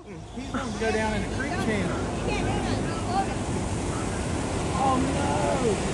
He's going to go down in the creek channel. Oh no!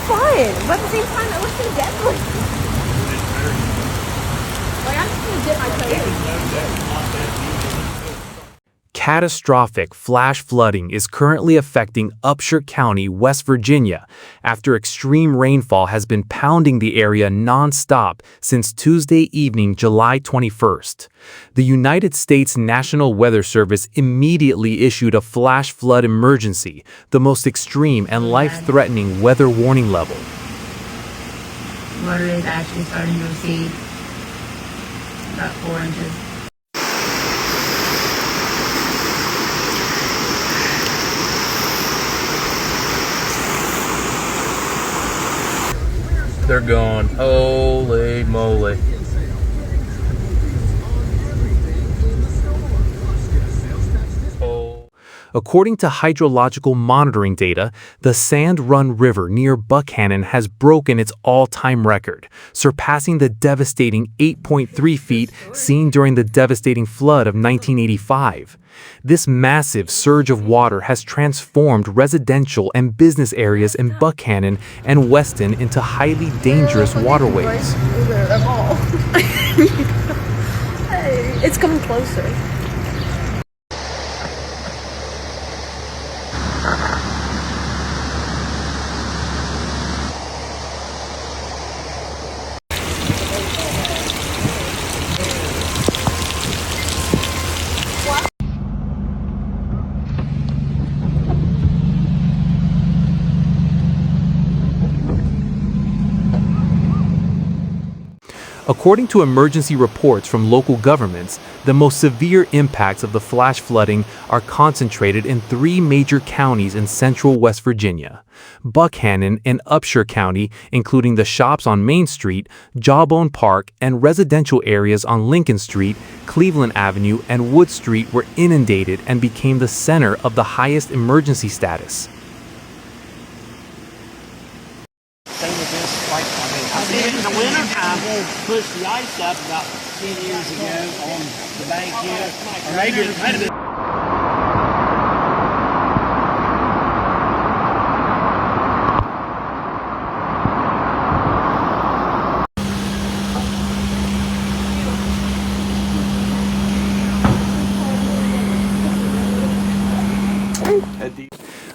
Fun, but at the same time, it looks so deadly. Like, I'm just gonna dip my toe in. Catastrophic flash flooding is currently affecting Upshur County, West Virginia, after extreme rainfall has been pounding the area non-stop since Tuesday evening, July 21st. The United States National Weather Service immediately issued a flash flood emergency, the most extreme and life-threatening weather warning level. Water is actually starting to recede, about 4 inches. They're gone. Holy moly. According to hydrological monitoring data, the Sand Run River near Buckhannon has broken its all-time record, surpassing the devastating 8.3 feet seen during the devastating flood of 1985. This massive surge of water has transformed residential and business areas in Buckhannon and Weston into highly dangerous waterways. It's coming closer. According to emergency reports from local governments, the most severe impacts of the flash flooding are concentrated in 3 major counties in central West Virginia: Buckhannon and Upshur County, including the shops on Main Street, Jawbone Park, and residential areas on Lincoln Street, Cleveland Avenue, and Wood Street were inundated and became the center of the highest emergency status. In the winter time, pushed the ice up about 10 years ago on the bank here. Or maybe it might have been.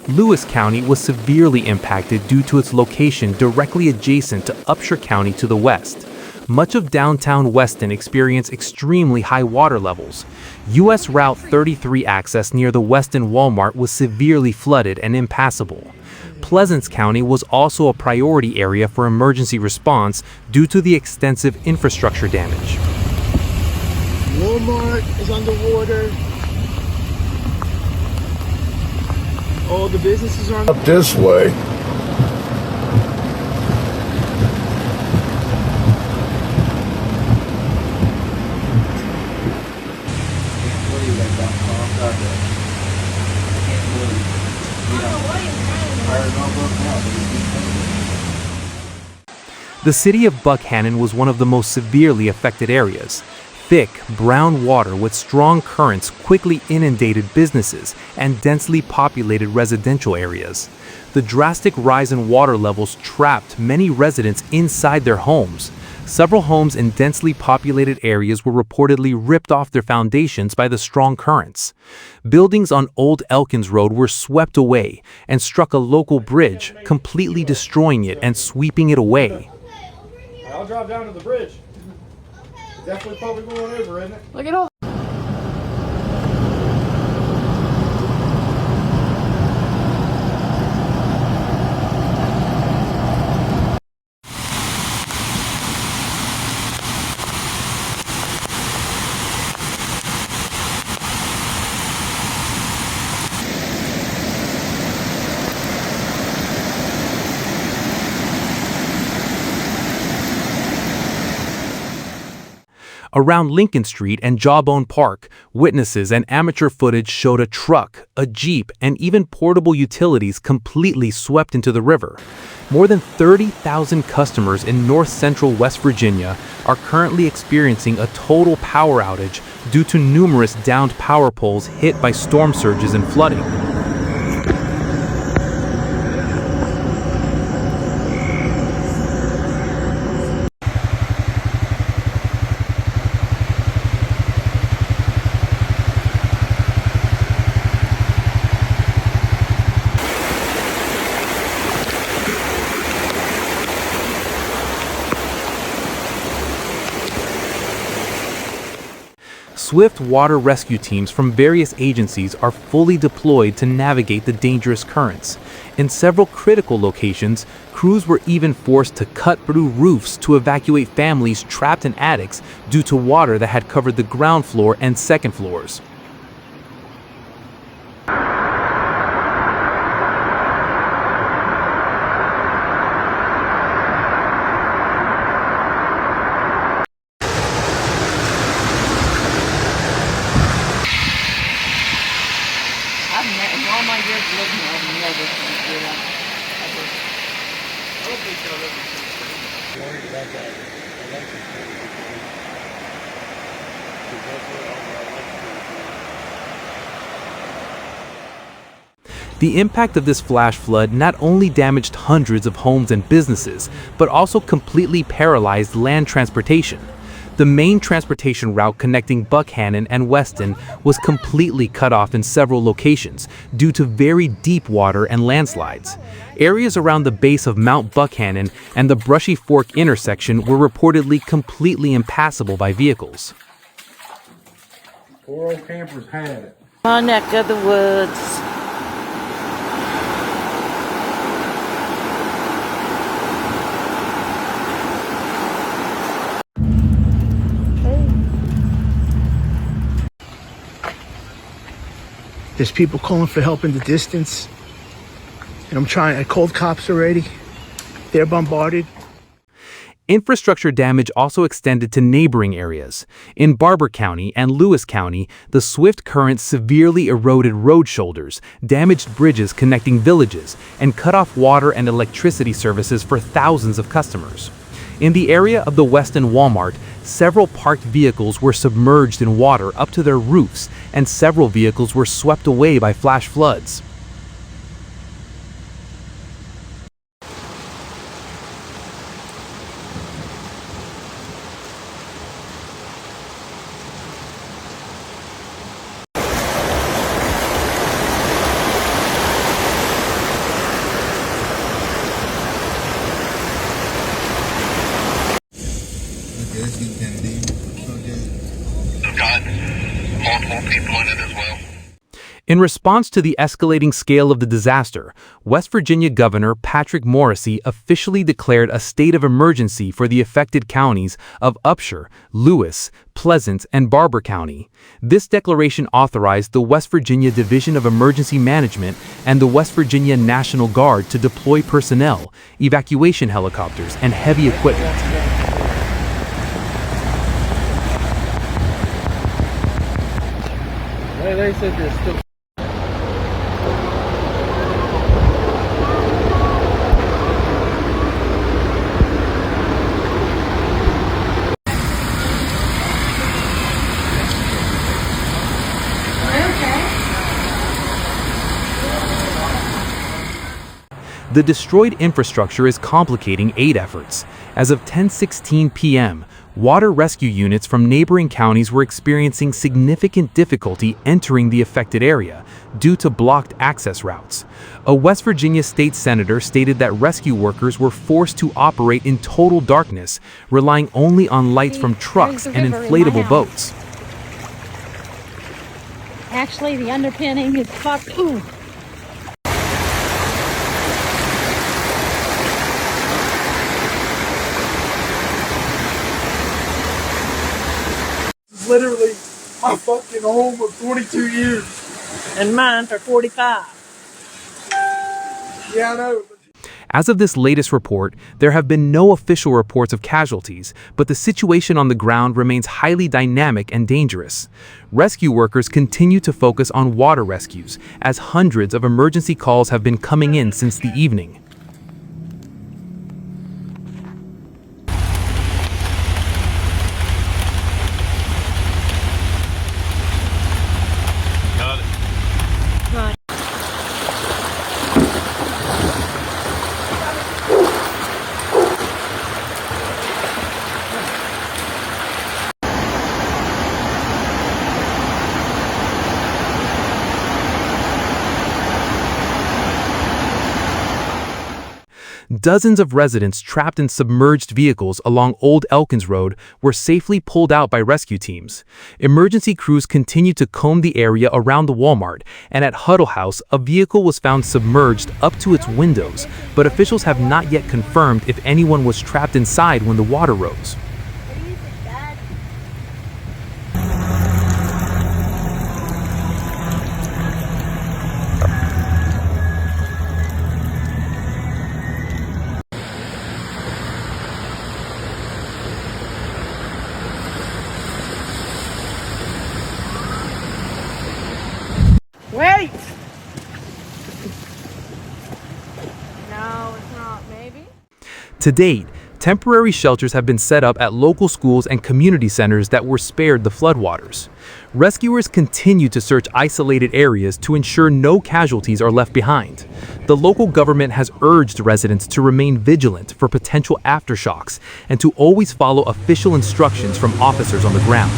Lewis County was severely impacted due to its location directly adjacent to Upshur County to the west. Much of downtown Weston experienced extremely high water levels. U.S. Route 33 access near the Weston Walmart was severely flooded and impassable. Pleasants County was also a priority area for emergency response due to the extensive infrastructure damage. Walmart is underwater. All the businesses are up this way. The city of Buckhannon was one of the most severely affected areas. Thick, brown water with strong currents quickly inundated businesses and densely populated residential areas. The drastic rise in water levels trapped many residents inside their homes. Several homes in densely populated areas were reportedly ripped off their foundations by the strong currents. Buildings on Old Elkins Road were swept away and struck a local bridge, completely destroying it and sweeping it away. I'll drive down to the bridge. Definitely probably going over, isn't it? Look at all. Around Lincoln Street and Jawbone Park, witnesses and amateur footage showed a truck, a jeep, and even portable utilities completely swept into the river. More than 30,000 customers in north-central West Virginia are currently experiencing a total power outage due to numerous downed power poles hit by storm surges and flooding. Swift water rescue teams from various agencies are fully deployed to navigate the dangerous currents. In several critical locations, crews were even forced to cut through roofs to evacuate families trapped in attics due to water that had covered the ground floor and second floors. All my years living over the middle of The impact of this flash flood not only damaged hundreds of homes and businesses, but also completely paralyzed land transportation. The main transportation route connecting Buckhannon and Weston was completely cut off in several locations due to very deep water and landslides. Areas around the base of Mount Buckhannon and the Brushy Fork intersection were reportedly completely impassable by vehicles. Poor old campers had it. My neck of the woods. There's people calling for help in the distance. And I called cops already. They're bombarded. Infrastructure damage also extended to neighboring areas. In Barber County and Lewis County, the swift current severely eroded road shoulders, damaged bridges connecting villages, and cut off water and electricity services for thousands of customers. In the area of the Weston Walmart, several parked vehicles were submerged in water up to their roofs, and several vehicles were swept away by flash floods. Multiple people in it as well. In response to the escalating scale of the disaster, West Virginia Governor Patrick Morrisey officially declared a state of emergency for the affected counties of Upshur, Lewis, Pleasant, and Barber County. This declaration authorized the West Virginia Division of Emergency Management and the West Virginia National Guard to deploy personnel, evacuation helicopters, and heavy equipment. They said there's still. The destroyed infrastructure is complicating aid efforts. As of 10:16 p.m., water rescue units from neighboring counties were experiencing significant difficulty entering the affected area due to blocked access routes. A West Virginia state senator stated that rescue workers were forced to operate in total darkness, relying only on lights from trucks and inflatable boats. Actually, the underpinning is fucked. Ooh. Literally my fucking home of 42 years. And mine for 45. Yeah, I know. As of this latest report, there have been no official reports of casualties, but the situation on the ground remains highly dynamic and dangerous. Rescue workers continue to focus on water rescues, as hundreds of emergency calls have been coming in since the evening. Dozens of residents trapped in submerged vehicles along Old Elkins Road were safely pulled out by rescue teams. Emergency crews continued to comb the area around the Walmart, and at Huddle House, a vehicle was found submerged up to its windows, but officials have not yet confirmed if anyone was trapped inside when the water rose. Wait! No, it's not. Maybe? To date, temporary shelters have been set up at local schools and community centers that were spared the floodwaters. Rescuers continue to search isolated areas to ensure no casualties are left behind. The local government has urged residents to remain vigilant for potential aftershocks and to always follow official instructions from officers on the ground.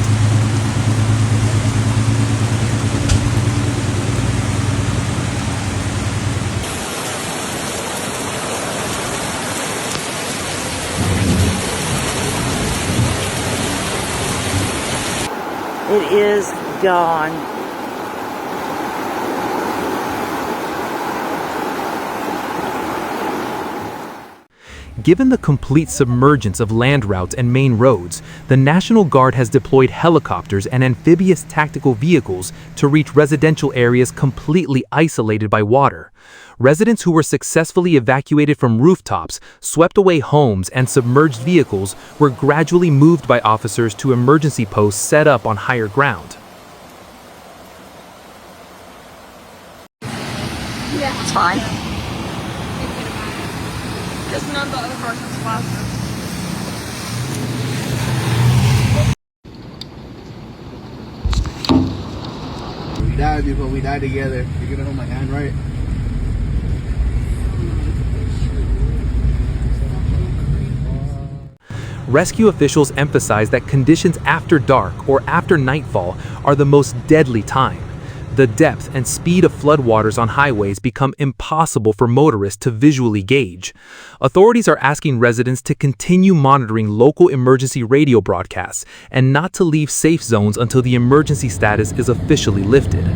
It is gone. Given the complete submergence of land routes and main roads, the National Guard has deployed helicopters and amphibious tactical vehicles to reach residential areas completely isolated by water. Residents who were successfully evacuated from rooftops, swept away homes, and submerged vehicles were gradually moved by officers to emergency posts set up on higher ground. Yeah, it's fine. Just none of the other cars are faster. We died before we died together. You're gonna hold my hand, right? Rescue officials emphasize that conditions after dark or after nightfall are the most deadly time. The depth and speed of floodwaters on highways become impossible for motorists to visually gauge. Authorities are asking residents to continue monitoring local emergency radio broadcasts and not to leave safe zones until the emergency status is officially lifted.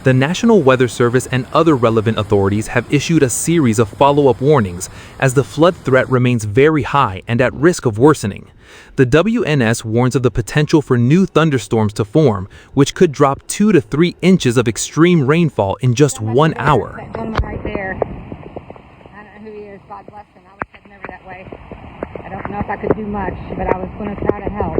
The National Weather Service and other relevant authorities have issued a series of follow-up warnings as the flood threat remains very high and at risk of worsening. The WNS warns of the potential for new thunderstorms to form, which could drop 2 to 3 inches of extreme rainfall in just 1 hour. That gentleman right there. I don't know who he is. God bless him. I was heading over that way. I don't know if I could do much, but I was going to try to help.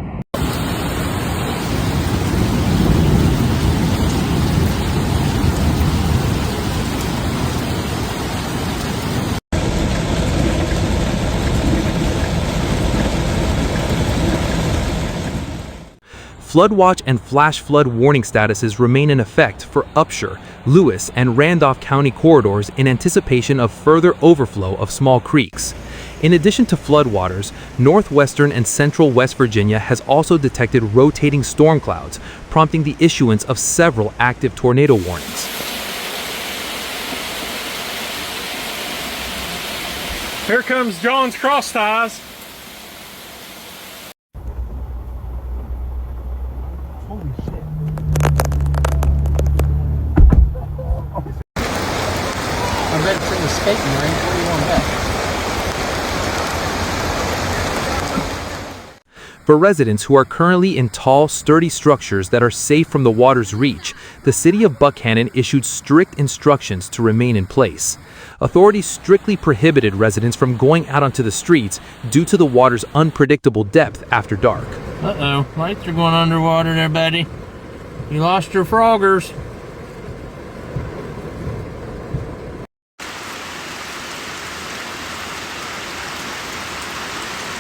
Flood watch and flash flood warning statuses remain in effect for Upshur, Lewis, and Randolph County corridors in anticipation of further overflow of small creeks. In addition to floodwaters, northwestern and central West Virginia has also detected rotating storm clouds, prompting the issuance of several active tornado warnings. Here comes John's cross ties. Holy shit. I bet it's in the skating rink. What do you want to bet? For residents who are currently in tall, sturdy structures that are safe from the water's reach, the city of Buckhannon issued strict instructions to remain in place. Authorities strictly prohibited residents from going out onto the streets due to the water's unpredictable depth after dark. Uh-oh, lights are going underwater there, buddy. You lost your froggers.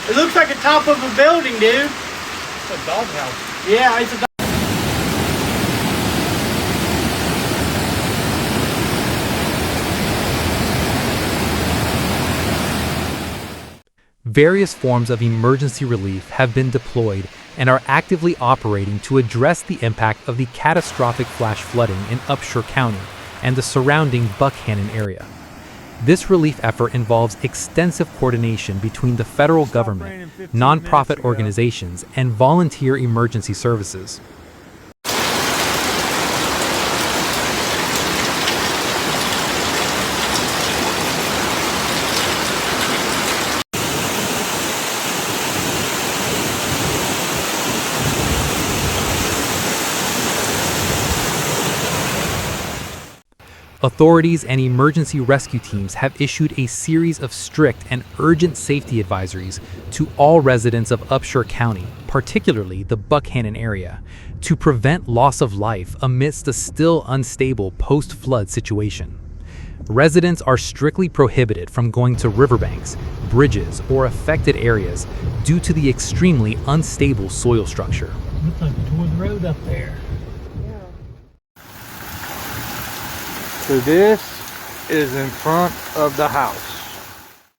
It looks like the top of a building, dude. It's a doghouse. Yeah, it's a Various forms of emergency relief have been deployed and are actively operating to address the impact of the catastrophic flash flooding in Upshur County and the surrounding Buckhannon area. This relief effort involves extensive coordination between the federal government, nonprofit organizations, and volunteer emergency services. Authorities and emergency rescue teams have issued a series of strict and urgent safety advisories to all residents of Upshur County, particularly the Buckhannon area, to prevent loss of life amidst a still unstable post-flood situation. Residents are strictly prohibited from going to riverbanks, bridges, or affected areas due to the extremely unstable soil structure. Looks like you tore the road up there. So this is in front of the house.